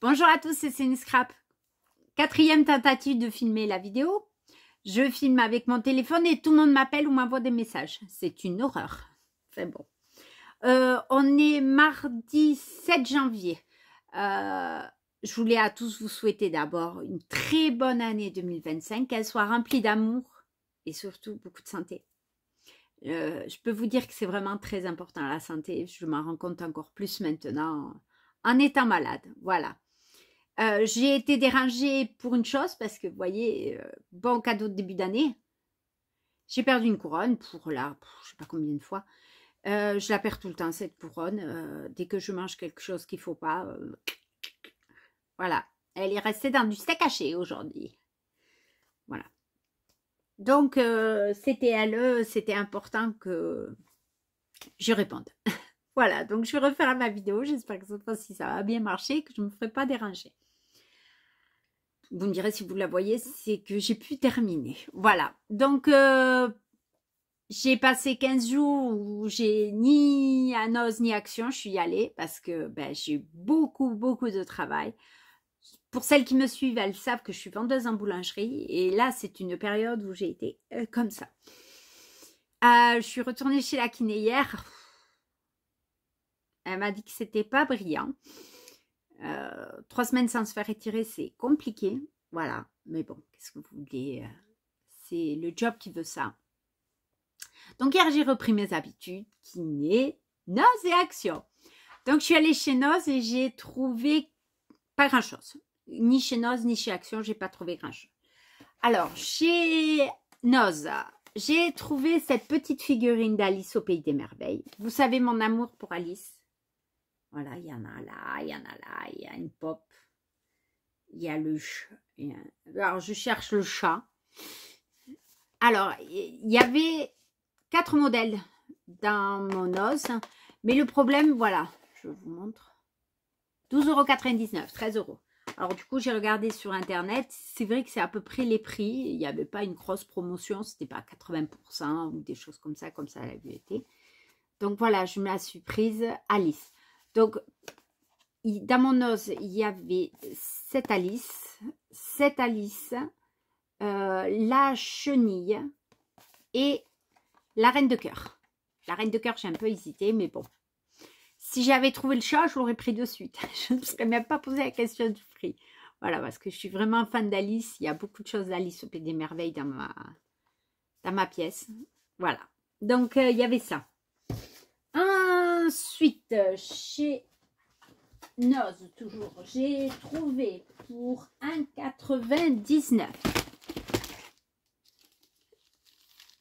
Bonjour à tous, c'est Céline Scrap. Quatrième tentative de filmer la vidéo. Je filme avec mon téléphone et tout le monde m'appelle ou m'envoie des messages. C'est une horreur. C'est bon. On est mardi 7 janvier. Je voulais à tous vous souhaiter d'abord une très bonne année 2025, qu'elle soit remplie d'amour et surtout beaucoup de santé. Je peux vous dire que c'est vraiment très important la santé. Je m'en rends compte encore plus maintenant en étant malade. Voilà. J'ai été dérangée pour une chose parce que, vous voyez, bon cadeau de début d'année. J'ai perdu une couronne pour la, je sais pas combien de fois. Je la perds tout le temps, cette couronne. Dès que je mange quelque chose qu'il ne faut pas, voilà. Elle est restée dans du steak haché aujourd'hui. Voilà. Donc, c'était elle, c'était important que je réponde. Voilà, donc je vais refaire ma vidéo. J'espère que cette fois-ci, ça va bien marcher, que je ne me ferai pas déranger. Vous me direz si vous la voyez, c'est que j'ai pu terminer. Voilà, donc j'ai passé 15 jours où j'ai ni annonce ni action. Je suis allée parce que j'ai eu beaucoup de travail. Pour celles qui me suivent, elles savent que je suis vendeuse en boulangerie. Et là, c'est une période où j'ai été comme ça. Je suis retournée chez la kiné hier. Elle m'a dit que c'était pas brillant. 3 semaines sans se faire étirer, c'est compliqué. Voilà. Mais bon, qu'est-ce que vous voulez? C'est le job qui veut ça. Donc hier, j'ai repris mes habitudes. Kiné, Noz et action. Donc je suis allée chez Noz et j'ai trouvé pas grand-chose. Ni chez Noz, ni chez Action, j'ai pas trouvé grand-chose. Alors, chez Noz, j'ai trouvé cette petite figurine d'Alice au Pays des Merveilles. Vous savez mon amour pour Alice. Voilà, il y en a là, il y en a là, il y a une pop. Il y a le chat. Alors, je cherche le chat. Alors, il y avait 4 modèles dans mon os. Mais le problème, voilà, je vous montre. 12,99 €, 13 €. Alors, du coup, j'ai regardé sur Internet. C'est vrai que c'est à peu près les prix. Il n'y avait pas une grosse promotion. C'était pas 80% ou des choses comme ça elle avait été. Donc, voilà, je me la suis prise Alice. Donc, dans mon os, il y avait cette Alice, la chenille et la reine de cœur. La reine de cœur, j'ai un peu hésité, mais bon. Si j'avais trouvé le chat, je l'aurais pris de suite. Je ne me serais même pas posé la question du prix. Voilà, parce que je suis vraiment fan d'Alice. Il y a beaucoup de choses d'Alice au Pays des Merveilles dans ma pièce. Voilà. Donc, il y avait ça. Ensuite, chez Noz, toujours, j'ai trouvé pour 1,99 €.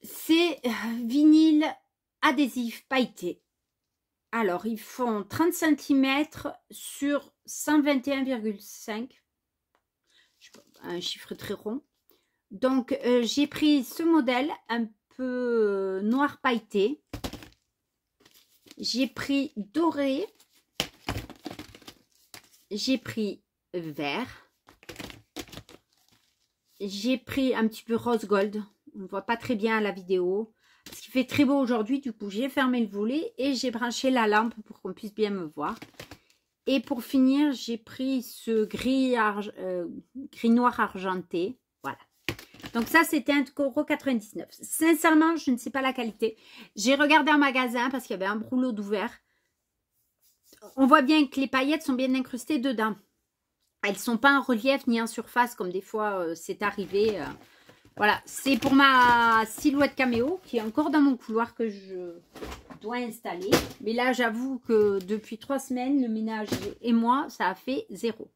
C'est vinyle adhésif pailleté. Alors, ils font 30 cm sur 121,5. Un chiffre très rond. Donc, j'ai pris ce modèle un peu noir pailleté. J'ai pris doré. J'ai pris vert. J'ai pris un petit peu rose gold. On ne voit pas très bien à la vidéo. Parce qu'il fait très beau aujourd'hui. Du coup, j'ai fermé le volet et j'ai branché la lampe pour qu'on puisse bien me voir. Et pour finir, j'ai pris ce gris noir argenté. Voilà. Donc ça, c'était 1,99 €. Sincèrement, je ne sais pas la qualité. J'ai regardé en magasin parce qu'il y avait un rouleau d'ouvert. On voit bien que les paillettes sont bien incrustées dedans. Elles ne sont pas en relief ni en surface comme des fois c'est arrivé. Voilà, c'est pour ma silhouette caméo qui est encore dans mon couloir que je dois installer. Mais là, j'avoue que depuis 3 semaines, le ménage et moi, ça a fait 0.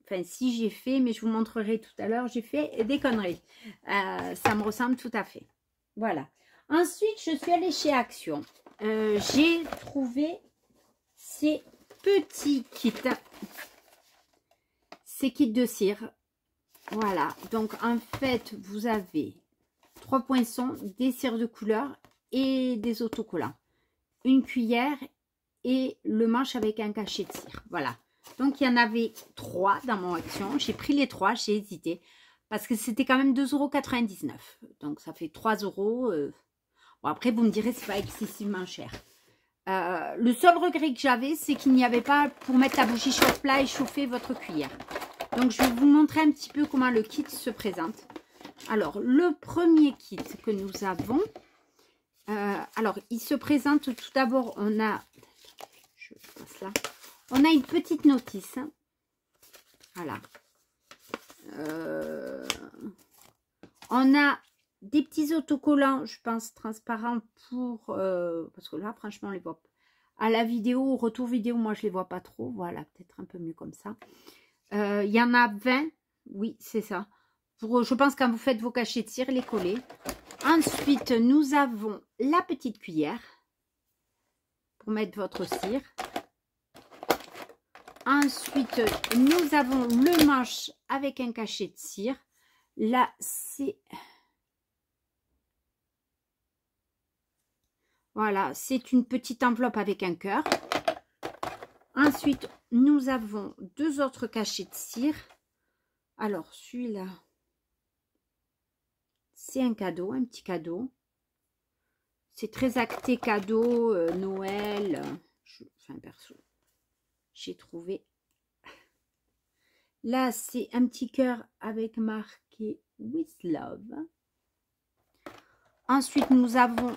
Enfin, si j'ai fait, mais je vous montrerai tout à l'heure, j'ai fait des conneries. Ça me ressemble tout à fait. Voilà. Ensuite, je suis allée chez Action. J'ai trouvé ces petits kits. Ces kits de cire. Voilà. Donc, en fait, vous avez 3 poinçons, des cires de couleur et des autocollants. Une cuillère et le manche avec un cachet de cire. Voilà. Donc, il y en avait 3 dans mon Action. J'ai pris les 3, j'ai hésité. Parce que c'était quand même 2,99 €. Donc, ça fait 3 €. Bon, après, vous me direz, c'est pas excessivement cher. Le seul regret que j'avais, c'est qu'il n'y avait pas pour mettre la bougie chauffe plat et chauffer votre cuillère. Donc, je vais vous montrer un petit peu comment le kit se présente. Alors, le premier kit que nous avons, alors, il se présente tout d'abord, on a, je passe là, on a une petite notice. Voilà. On a des petits autocollants, je pense, transparents pour... parce que là, franchement, on les voit pas. À la vidéo, au retour vidéo, moi, je les vois pas trop. Voilà, peut-être un peu mieux comme ça. Il y en a 20. Oui, c'est ça. Pour, je pense, quand vous faites vos cachets de cire, les coller. Ensuite, nous avons la petite cuillère pour mettre votre cire. Ensuite, nous avons le manche avec un cachet de cire. Là, c'est... Voilà, c'est une petite enveloppe avec un cœur. Ensuite, nous avons deux autres cachets de cire. Alors, celui-là, c'est un cadeau, un petit cadeau. C'est très acté cadeau, Noël. Enfin, perso, j'ai trouvé. Là, c'est un petit cœur avec marqué With Love. Ensuite, nous avons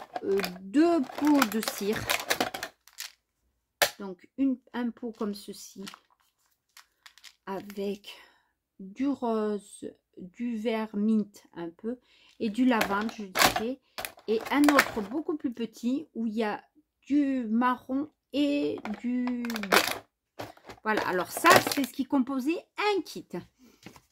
deux pots de cire. Donc, un pot comme ceci avec du rose, du vert mint un peu et du lavande, je dirais. Et un autre beaucoup plus petit où il y a du marron et du blanc. Voilà, alors ça, c'est ce qui composait un kit.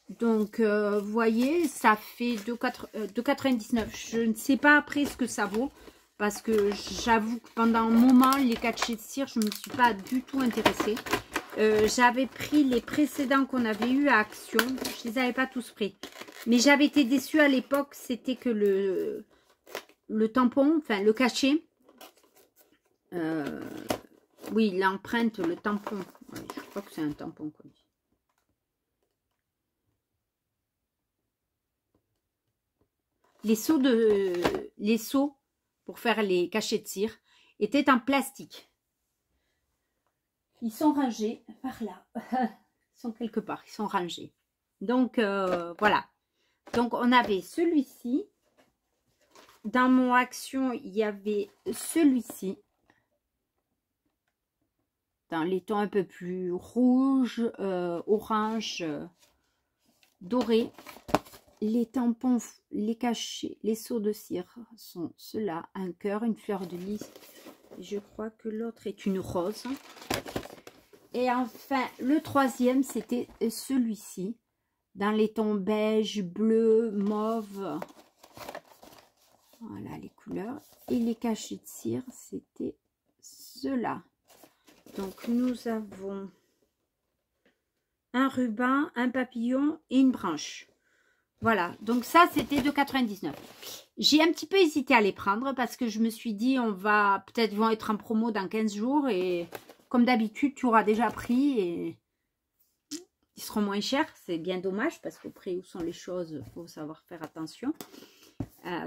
Donc, vous voyez, ça fait 2,99 €. Je ne sais pas après ce que ça vaut. Parce que j'avoue que pendant un moment, les cachets de cire, je ne me suis pas du tout intéressée. J'avais pris les précédents qu'on avait eu à Action. Je ne les avais pas tous pris. Mais j'avais été déçue à l'époque. C'était que le tampon, enfin le cachet. Oui, l'empreinte, le tampon. Ouais, je crois que c'est un tampon qu'on dit. Les seaux pour faire les cachets de cire étaient en plastique. Ils sont rangés par là. Ils sont quelque part, ils sont rangés. Donc, voilà. Donc, on avait celui-ci. Dans mon Action, il y avait celui-ci. Dans les tons un peu plus rouge, orange, doré. Les tampons, les cachets, les seaux de cire sont ceux-là. Un cœur, une fleur de lys. Je crois que l'autre est une rose. Et enfin, le troisième, c'était celui-ci. Dans les tons beige, bleu, mauve. Voilà les couleurs. Et les cachets de cire, c'était ceux-là. Donc, nous avons un ruban, un papillon et une branche. Voilà, donc ça, c'était 2,99 €. J'ai un petit peu hésité à les prendre parce que je me suis dit, on va peut-être vont être en promo dans 15 jours. Et comme d'habitude, tu auras déjà pris et ils seront moins chers. C'est bien dommage parce qu'au prix où sont les choses, il faut savoir faire attention.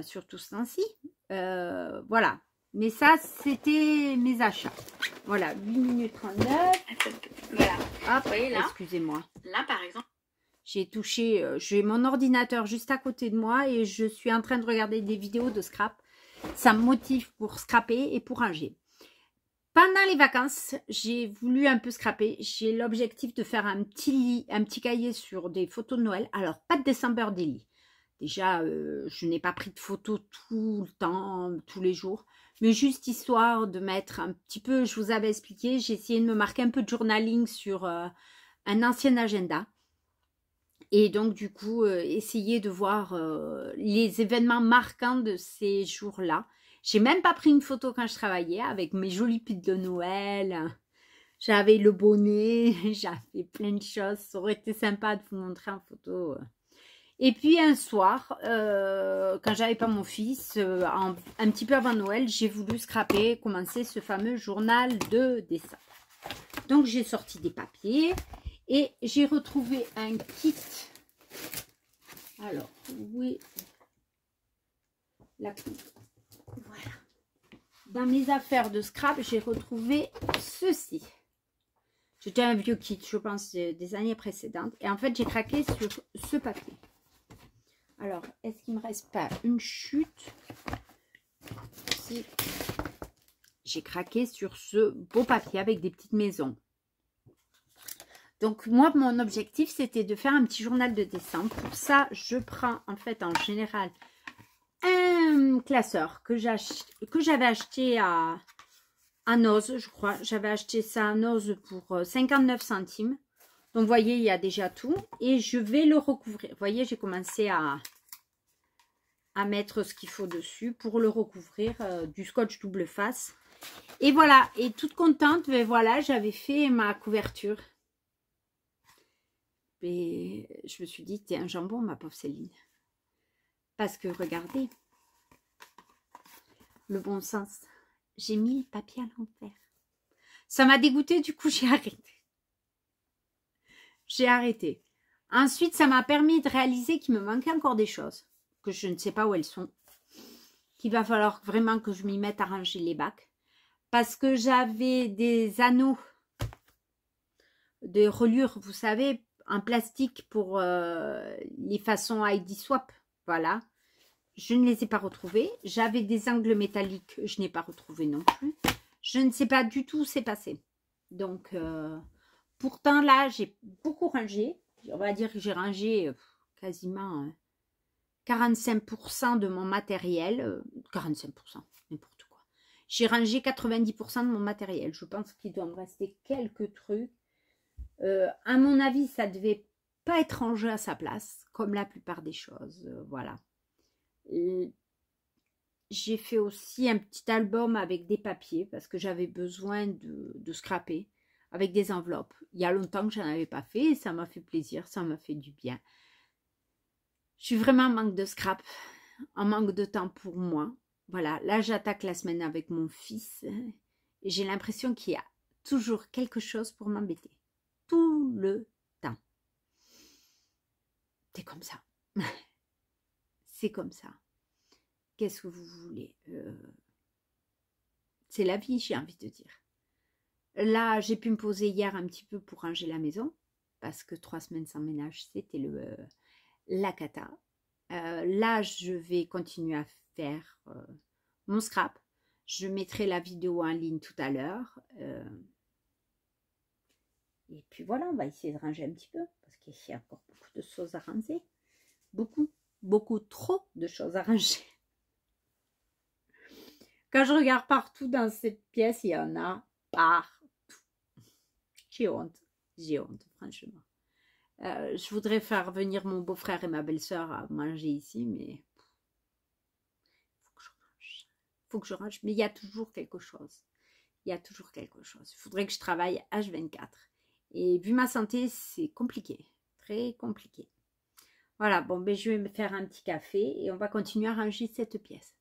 Surtout ce temps-ci. Voilà. Mais ça, c'était mes achats. Voilà, 8 minutes 39. Voilà. Hop, excusez-moi. Là, par exemple. J'ai touché, j'ai mon ordinateur juste à côté de moi et je suis en train de regarder des vidéos de scrap. Ça me motive pour scraper et pour ranger. Pendant les vacances, j'ai voulu un peu scraper. J'ai l'objectif de faire un petit cahier sur des photos de Noël. Alors, pas de December Daily. Déjà, je n'ai pas pris de photos tout le temps, tous les jours. Mais juste histoire de mettre un petit peu, je vous avais expliqué, j'ai essayé de me marquer un peu de journaling sur un ancien agenda. Et donc, du coup, essayer de voir les événements marquants de ces jours-là. J'ai même pas pris une photo quand je travaillais avec mes jolis pulls de Noël. J'avais le bonnet, j'avais plein de choses. Ça aurait été sympa de vous montrer en photo. Et puis, un soir, quand j'avais pas mon fils, un petit peu avant Noël, j'ai voulu scraper, commencer ce fameux journal de dessin. Donc, j'ai sorti des papiers. Et j'ai retrouvé un kit. Alors, oui. Voilà. dans mes affaires de scrap, j'ai retrouvé ceci. C'était un vieux kit, je pense, des années précédentes. Et en fait, j'ai craqué sur ce papier. Alors, est-ce qu'il ne me reste pas une chute? Si. J'ai craqué sur ce beau papier avec des petites maisons. Donc, moi, mon objectif, c'était de faire un petit journal de dessin. Pour ça, je prends, en fait, en général, un classeur que j'avais acheté à Noz, je crois. J'avais acheté ça à Noz pour 59 centimes. Donc, vous voyez, il y a déjà tout. Et je vais le recouvrir. Vous voyez, j'ai commencé à mettre ce qu'il faut dessus pour le recouvrir. Du scotch double face. Et voilà. Et toute contente, mais voilà, j'avais fait ma couverture. Et je me suis dit, t'es un jambon, ma pauvre Céline. Parce que, regardez, le bon sens. J'ai mis le papier à l'envers. Ça m'a dégoûté, du coup, j'ai arrêté. J'ai arrêté. Ensuite, ça m'a permis de réaliser qu'il me manquait encore des choses. Que je ne sais pas où elles sont. Qu'il va falloir vraiment que je m'y mette à ranger les bacs. Parce que j'avais des anneaux de reliure, vous savez, en plastique pour les façons ID Swap. Voilà. Je ne les ai pas retrouvés. J'avais des angles métalliques. Je n'ai pas retrouvé non plus. Je ne sais pas du tout où c'est passé. Donc, pourtant, là, j'ai beaucoup rangé. On va dire que j'ai rangé quasiment 45% de mon matériel. 45%, n'importe quoi. J'ai rangé 90% de mon matériel. Je pense qu'il doit me rester quelques trucs. À mon avis, ça devait pas être rangé à sa place, comme la plupart des choses. Voilà. J'ai fait aussi un petit album avec des papiers parce que j'avais besoin de scraper avec des enveloppes. Il y a longtemps que je n'en avais pas fait et ça m'a fait plaisir, ça m'a fait du bien. Je suis vraiment en manque de scrap, en manque de temps pour moi. Voilà, là j'attaque la semaine avec mon fils et j'ai l'impression qu'il y a toujours quelque chose pour m'embêter. Tout le temps. C'est comme ça. C'est comme ça. Qu'est-ce que vous voulez? C'est la vie, j'ai envie de dire. Là, j'ai pu me poser hier un petit peu pour ranger la maison. Parce que 3 semaines sans ménage, c'était la cata. Là, je vais continuer à faire mon scrap. Je mettrai la vidéo en ligne tout à l'heure. Et puis voilà, on va essayer de ranger un petit peu. Parce qu'il y a encore beaucoup de choses à ranger. Beaucoup trop de choses à ranger. Quand je regarde partout dans cette pièce, il y en a partout. J'ai honte, franchement. Je voudrais faire venir mon beau-frère et ma belle-sœur à manger ici, mais faut que je range. Mais il y a toujours quelque chose. Il y a toujours quelque chose. Il faudrait que je travaille H24. Et vu ma santé, c'est compliqué. Très compliqué. Voilà, bon, ben, je vais me faire un petit café et on va continuer à ranger cette pièce.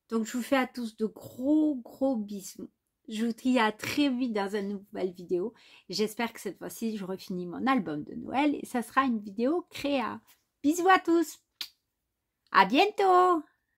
Donc, je vous fais à tous de gros bisous. Je vous dis à très vite dans une nouvelle vidéo. J'espère que cette fois-ci, j'aurai fini mon album de Noël et ça sera une vidéo créa. Bisous à tous. À bientôt.